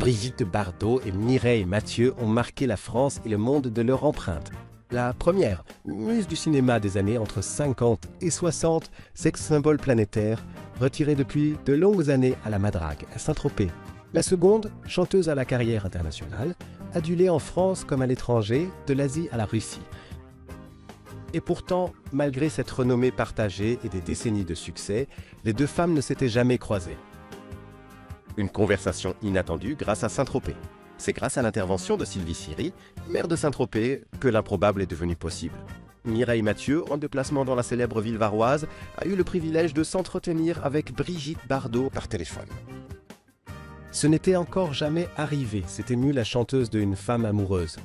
Brigitte Bardot et Mireille Mathieu ont marqué la France et le monde de leur empreinte. La première, muse du cinéma des années entre 50 et 60, sex-symbole planétaire, retirée depuis de longues années à la Madrague, à Saint-Tropez. La seconde, chanteuse à la carrière internationale, adulée en France comme à l'étranger, de l'Asie à la Russie. Et pourtant, malgré cette renommée partagée et des décennies de succès, les deux femmes ne s'étaient jamais croisées. Une conversation inattendue grâce à Saint-Tropez. C'est grâce à l'intervention de Sylvie Siri, maire de Saint-Tropez, que l'improbable est devenu possible. Mireille Mathieu, en déplacement dans la célèbre ville varoise, a eu le privilège de s'entretenir avec Brigitte Bardot par téléphone. Ce n'était encore jamais arrivé, s'est émue la chanteuse d'une femme amoureuse.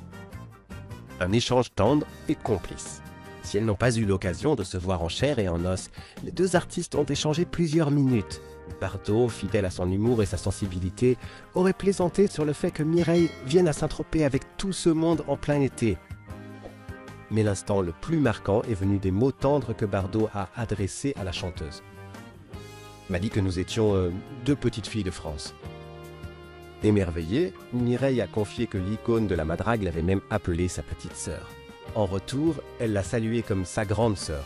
Un échange tendre et complice. Si elles n'ont pas eu l'occasion de se voir en chair et en os, les deux artistes ont échangé plusieurs minutes. Bardot, fidèle à son humour et sa sensibilité, aurait plaisanté sur le fait que Mireille vienne à Saint-Tropez avec tout ce monde en plein été. Mais l'instant le plus marquant est venu des mots tendres que Bardot a adressés à la chanteuse. « M'a dit que nous étions deux petites filles de France. » Émerveillée, Mireille a confié que l'icône de la Madrague l'avait même appelée sa petite sœur. En retour, elle l'a saluée comme sa grande sœur.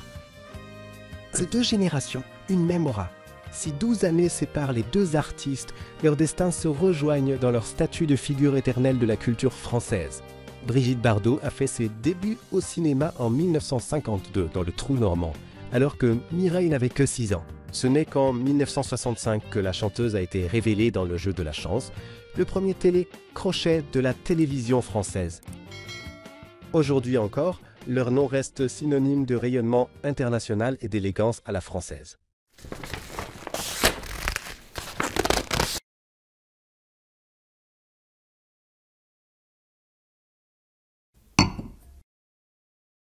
C'est deux générations, une même aura. Si 12 années séparent les deux artistes, leurs destins se rejoignent dans leur statut de figure éternelle de la culture française. Brigitte Bardot a fait ses débuts au cinéma en 1952 dans le Trou normand, alors que Mireille n'avait que 6 ans. Ce n'est qu'en 1965 que la chanteuse a été révélée dans Le Jeu de la chance, le premier télécrochet de la télévision française. Aujourd'hui encore, leur nom reste synonyme de rayonnement international et d'élégance à la française.